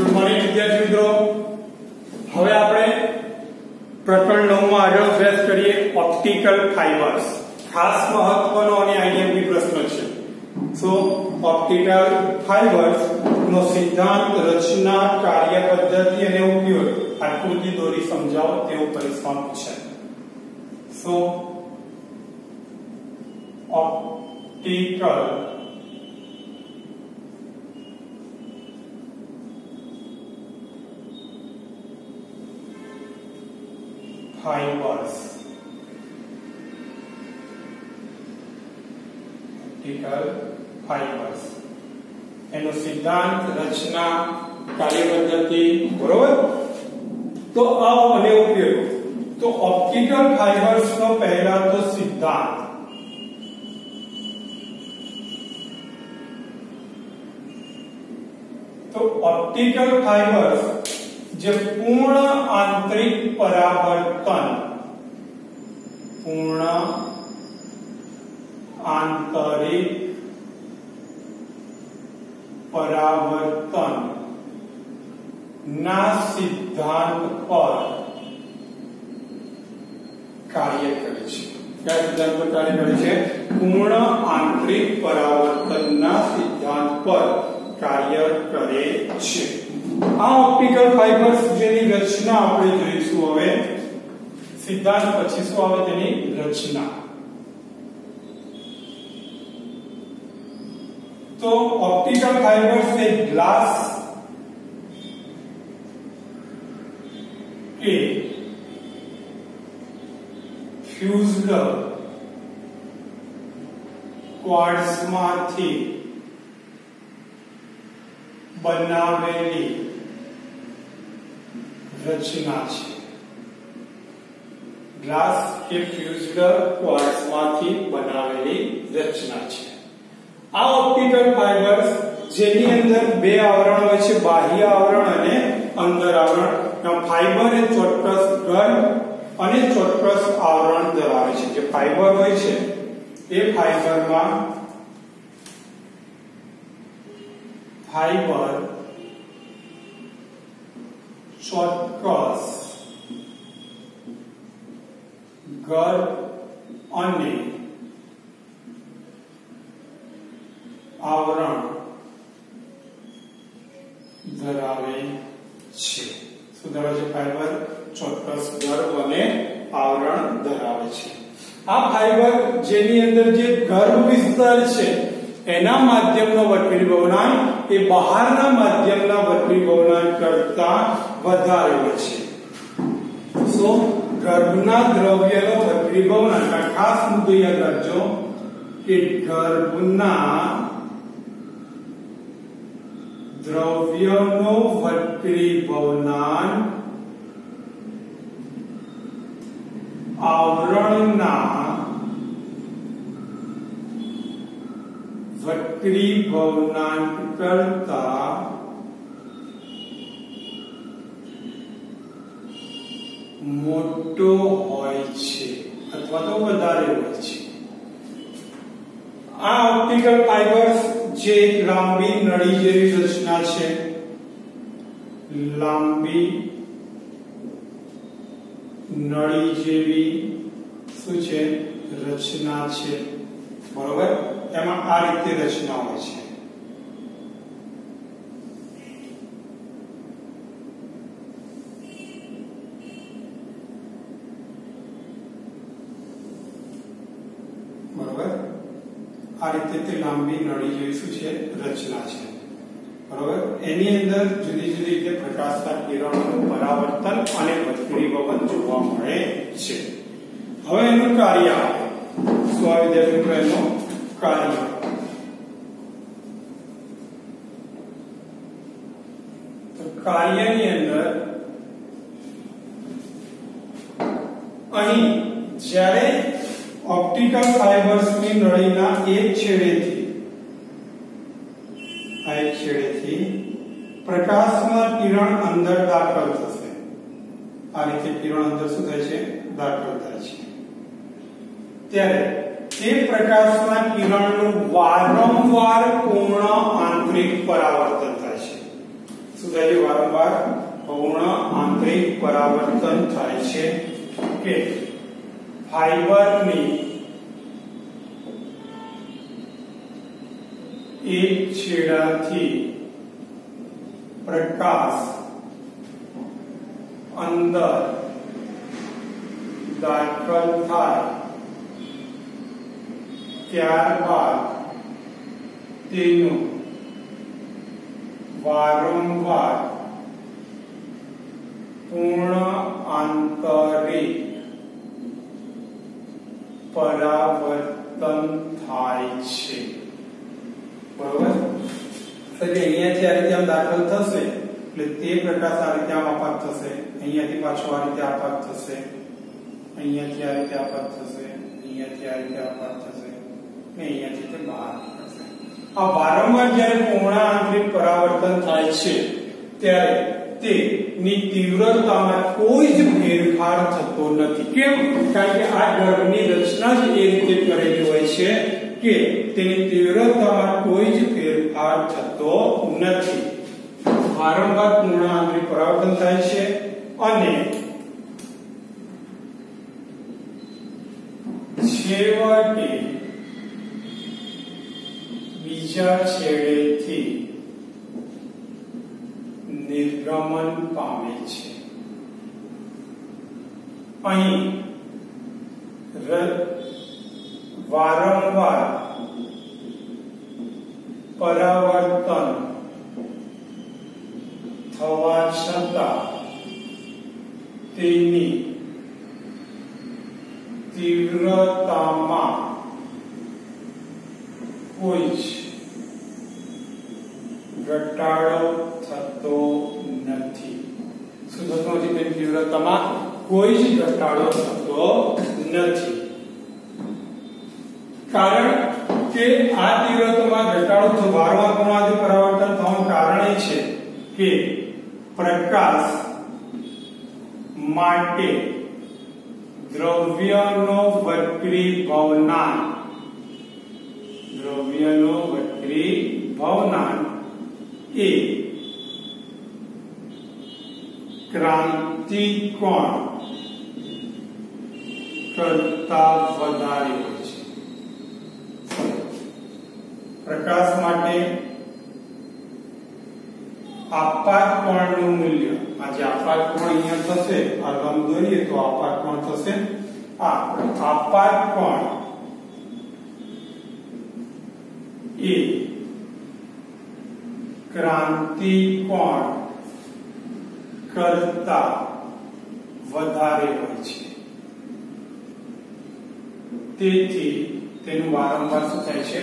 Good morning વિદ્યાર્થી મિત્રો, હવે આપણે પ્રકરણ 9 માં આગળ અભ્યાસ કરીએ ઓપ્ટિકલ ફાઇબર્સ. ખાસ મહત્વનો અને આઈએમપી પ્રશ્ન છે. સો ઓપ્ટિકલ ફાઇબર્સ નો સિદ્ધાંત, રચના, કાર્ય પદ્ધતિ અને ઉપયોગ આકૃતિ દોરી સમજાવો તેવો પ્રશ્ન છે. સો ઓપ્ટિકલ fibers, optical fibers એનો સિદ્ધાંત, રચના, કાર્યપદ્ધતિ, બરોબર. તો આ અને ઉપયોગ. તો ઓપ્ટિકલ ફાઇબર્સ નો પહેલા તો સિદ્ધાંત. તો ઓપ્ટિકલ ફાઇબર્સ જે પૂર્ણ આંતરિક પરાવર્તન, પૂર્ણ આંતરિક પરાવર્તન ના સિદ્ધાંત પર કાર્ય કરે છે. કયા સિદ્ધાંત પર કાર્ય કરે છે? પૂર્ણ આંતરિક પરાવર્તનના સિદ્ધાંત પર કાર્ય કરે છે. આ ઓપ્ટિકલ ફાઇબર્સ જેની રચના આપણે જોઈશું હવે. સિદ્ધાંત પછી શું આવે? તેની રચના. તો ઓપ્ટિકલ ફાઇબર્સ એ ગ્લાસ કે ફ્યુઝડ ક્વાર્ટઝ માંથી બનાવેલી રચના છે. ગ્લાસ કે ફ્યુઝડ ક્વાર્ટઝ માંથી બનાવેલી રચના છે. આ ઓપ્ટિકલ ફાઇબર્સ જેની અંદર બે આવરણ હોય છે, બાહ્ય આવરણ અને અંદર આવરણ. ફાઇબર એ ચોક્કસ ઘન અને ચોક્કસ આવરણ ધરાવે છે. જે ફાઇબર હોય છે એ ફાઇબરમાં ફાઇબર ચોક્કસ ઘન અને આવરણ ધરાવે છે. શું ધરાવે છે? ફાઇબર ચોક્કસ ગર્ભ અને આવરણ ધરાવે છે. આ ફાઇબર જેની અંદર જે ગર્ભ વિસ્તાર છે એના માધ્યમનો વક્રીભવનાંક એ બહારના માધ્યમના વક્રીભવનાંક કરતા વધારે હોય છે. સો ગર્ભના દ્રવ્યનો વક્રીભવનાંક, ખાસ મુદ્દો યાદ રાખજો કે ગર્ભના દ્રવ્યનો વક્રીભવનાંક આવરણના વક્રીભવનાંક કરતા મોટો હોય છે અથવા તો વધારે હોય છે. આ ઓપ્ટિકલ ફાઇબર્સ જે લાંબી નળી જેવી રચના છે, લાંબી નળી જેવી શું છે? રચના છે, બરોબર. એમાં આ રીતે રચના હોય છે. બરોબર. આ રીતે તે લાંબી નળી જેવી શું છે? રચના છે, બરોબર. એની અંદર જુદી જુદી રીતે પ્રકાશના કિરણોનું પરાવર્તન અને વક્રીભવન જોવા મળે છે. હવે એનું કાર્ય આવે. શું આવે વિદ્યાર્થી? એનું કાર્ય. તો કાર્યની અંદર અહીં જ્યારે ઓપ્ટિકલ ફાઇબર્સની નળીના એક છેડેથી પ્રકાશના કિરણ અંદર દાખલ થશે. આ રીતે કિરણ અંદર શું થાય છે? દાખલ થાય છે. ત્યારે તે પ્રકાશના કિરણનું વારંવાર પૂર્ણ આંતરિક પરાવર્તન થાય છે. શું થાય છે? વારંવાર પૂર્ણ આંતરિક પરાવર્તન થાય છે કે ફાઈબરની એક છેડાથી પ્રકાશ અંદર દાખલ થાય ત્યારબાદ તેનું વારંવાર પૂર્ણ આંતરિક પરાવર્તન થાય છે. બરાબર? એટલે અહીંયાથી આ રીતે આમ દાખલ થશે એટલે તે પ્રકાશ આ રીતે આમ આપાત થશે, અહીંયાથી પાછો આ રીતે આપાત થશે, અહીંયાથી આ રીતે આપાત થશે, અહીંયાથી આ રીતે આપાત થશે અને અહીંયાથી તે બહાર નીકળશે. આ વારંવાર જ્યારે પૂર્ણ આંતરિક પરાવર્તન થાય છે ત્યારે તેની તીવ્રતામાં કોઈ જ ફેરફાર થતો નથી. કેમ? કારણ કે આ ગર્ભની રચના જ એ રીતે કરેલી હોય છે કે તેની તીવ્રતામાં કોઈ જ ફેરફાર થતો નથી. વારંવાર પૂર્ણ આંતરિક પરાવર્તન થાય છે અને છેવટે બીજા છેડેથી નિર્ગમન પામે છે. અહીં વારંવાર પરાવર્તન થવા છતાં તેની તીવ્રતામાં કોઈ જ ઘટાડો થતો નથી. શું થતું નથી? તેની તીવ્રતામાં કોઈ જ ઘટાડો થતો નથી. કારણ કે આ તીવ્રતામાં ઘટાડો થતો વારંવાર પૂર્ણાંતરિક પરાવર્તન થવાનું કારણ એ છે કે પ્રકાશ માટે દ્રવ્યનો વક્રીભવનાંક એ ક્રાંતિકોણ કરતા વધારે હોય છે. પ્રકાશ માટે આપાત કોણનું મૂલ્ય, આ જે આપાત કોણ અહીંયા થશે, આ લંબ દોરીએ તો આપાત કોણ થશે. આ આપાત કોણ એ ક્રાંતિકોણ કરતા વધારે હોય છે. તેથી તેનું વારંવાર શું થાય છે?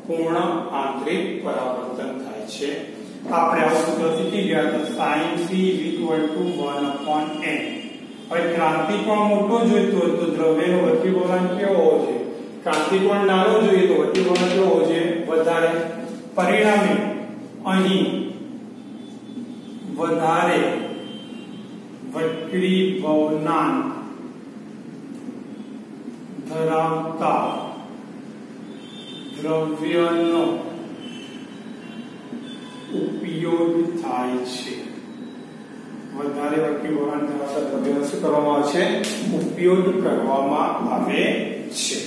પૂર્ણ આંતરિક પરાવર્તન થાય છે. આપણે આ સૂત્ર શીખી ગયા તો sin c = 1/n. હવે ક્રાંતિકોણ મોટો જોઈતો હોય તો દ્રવ્યનો વક્રીભવનાંક કેવો હોવો જોઈએ? ક્રાંતિકોણ નાનો જોઈએ તો વક્રીભવનાંક કેવો હોવો જોઈએ? વધારે. પરિણામે અહીં વધારે વક્રીભવનાંક ધરાવતા દ્રવ્યનો ઉપયોગ થાય છે. વધારે વક્રીભવનાંક ધરાવતા દ્રવ્યનો શું કરવામાં આવે છે? ઉપયોગ કરવામાં આવે છે.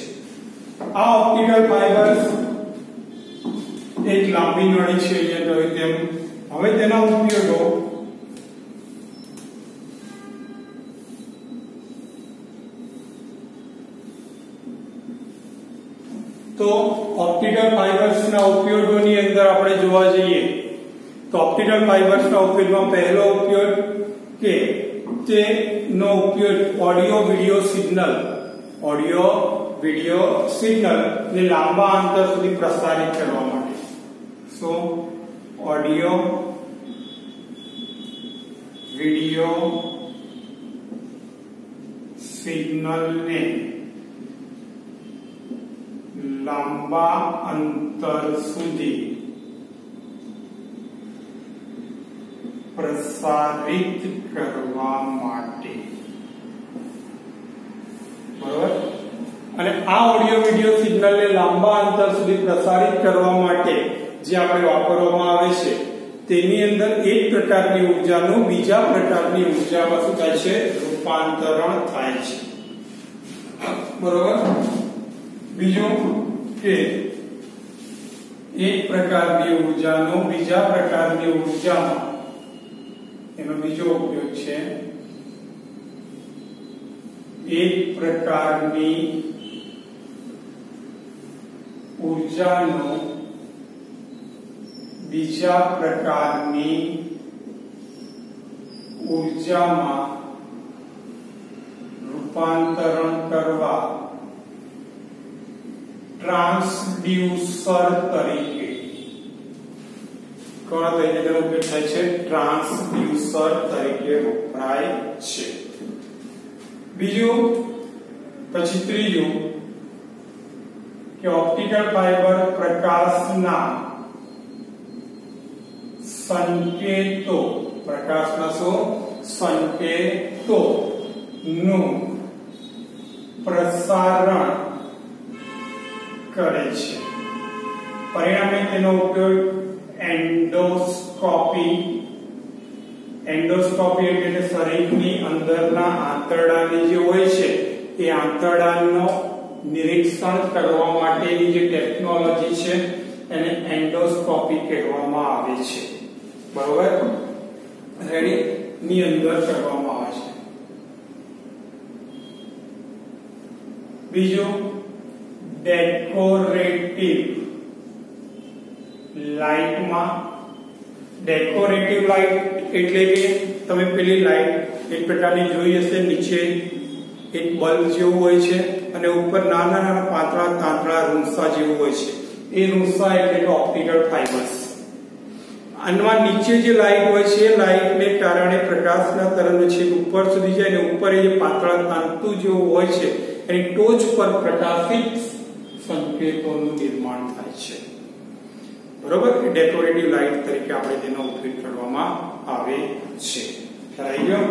આ ઓપ્ટિકલ ફાઇબર્સ એક લાંબી નળી છે અહીંયા કહ્યું તેમ. હવે તેના ઉપયોગો તો ઓપ્ટિકલ ફાઇબર્સના ઉપયોગોની અંદર આપણે જોવા જઈએ તો ઓપ્ટિકલ ફાઇબર્સના ઉપયોગમાં પહેલો ઉપયોગ કે તેનો ઉપયોગ ઓડિયો વિડિયો સિગ્નલ ને લાંબા અંતર સુધી પ્રસારિત કરવા માટે. સો ઓડિયો વિડિયો સિગ્નલ ને લાંબા અંતર સુધી પ્રસારિત કરવા માટે. બરાબર? અને આ ઓડિયો વિડિયો સિગ્નલને લાંબા અંતર સુધી પ્રસારિત કરવા માટે જે આપણે વાપરવામાં આવે છે તેની અંદર એક પ્રકારની ઉર્જાનું બીજા પ્રકારની ઉર્જામાં શું થાય છે? રૂપાંતરણ થાય છે. બરોબર. બીજું કે એક પ્રકારની ઉર્જાનો બીજા પ્રકારની ઉર્જામાં, એનો બીજો ઉપયોગ છે એક પ્રકારની ઉર્જાનો બીજા પ્રકારની ઉર્જામાં રૂપાંતરણ કરવા ટ્રાન્સડ્યુસર તરીકે કોના તરીકે તેનો ઉપયોગ થાય છે? ટ્રાન્સડ્યુસર તરીકે વપરાય છે. બીજું પછી ત્રીજું કે ઓપ્ટિકલ ફાઇબર પ્રકાશના સંકેતો, પ્રકાશના શું? સંકેતો નું પ્રસારણ કરે છે. પરિણામે તેનો ઉપયોગ એન્ડોસ્કોપી એટલે શરીરની અંદરના આંતરડાની જે હોય છે એ આંતરડાનો નિરીક્ષણ કરવા માટેની જે ટેકનોલોજી છે એને એન્ડોસ્કોપી કહેવામાં આવે છે. બરોબર. રેડી ની અંદર કરવામાં આવે છે. બીજું ડેકોરેટિવ લાઇટમાં, ડેકોરેટિવ લાઇટ એટલે કે તમે પેલી લાઇટ એક પ્રકારની જોઈ હશે, નીચે એક બલ્બ જેવું હોય છે અને ઉપર નાના નાના પાતળા તાંતણા રૂંસા જેવું હોય છે. એ રૂંસા એટલે કે ઓપ્ટિકલ ફાઇબર્સ. આમાં નીચે જે લાઇટ હોય છે, લાઇટને કારણે પ્રકાશના તરંગ છે ઉપર સુધી જાય અને ઉપર એ પાતળા તાંતુ જેવું હોય છે એની ટોચ પર પ્રકાશિત સંકેતોનું નિર્માણ થાય છે. બરોબર. ડેકોરેટિવ લાઇટ તરીકે આપણે તેનો ઉપયોગ કરવામાં આવે છે. ખ્યાલ આવી ગયો?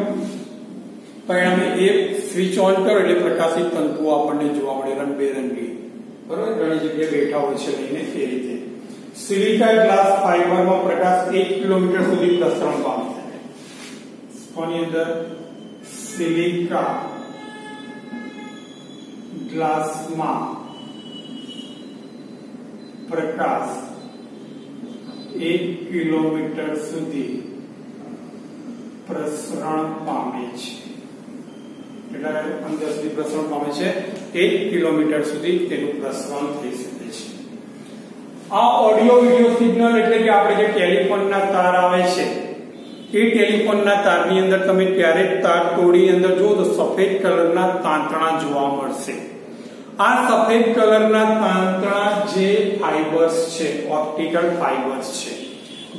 પરિણામે એ સ્વિચ ઓન કરો એટલે પ્રકાશિત તંતુઓ આપણને જોવા મળે રંગબેરંગી. બરોબર. ઘણી જગ્યાએ બેઠા હોય છે લઈને એ રીતે. સિલિકા ગ્લાસ ફાઇબરમાં પ્રકાશ 1 કિલોમીટર સુધી પ્રસરણ પામે છે. કોની અંદર? સિલિકા ગ્લાસમાં પ્રકાશ 1 કિલોમીટર સુધી પ્રસરણ પામે છે. એટલે અંદર સુધી પ્રસરણ પામે છે. 1 કિલોમીટર સુધી તેનું પ્રસરણ થઈ શકે છે. આ ઓડિયો વિડિયો સિગ્નલ એટલે કે આપણે જે ટેલિફોનના તાર આવે છે એ ટેલિફોનના તારની અંદર તમે ક્યારેક તાર તોડી અંદર જો તો સફેદ કલરના તાંતણા જોવા મળશે. આ સફેદ કલરના તાંતણા જે ફાઇબર્સ છે, ઓપ્ટિકલ ફાઇબર્સ છે,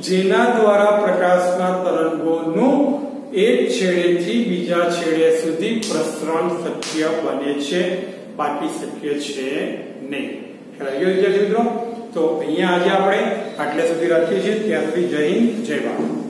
જેના દ્વારા પ્રકાશના તરંગોનું એક છેડેથી બીજા છેડે સુધી પ્રસરણ શક્ય બને છે, બાકી શક્ય છે નહીં. ખ્યાલ આવ્યો વિદ્યાર્થી મિત્રો? તો અહીંયા આજે આપણે આટલે સુધી રાખીએ છીએ. ત્યાં સુધી જય હિન્દ, જય ભારત.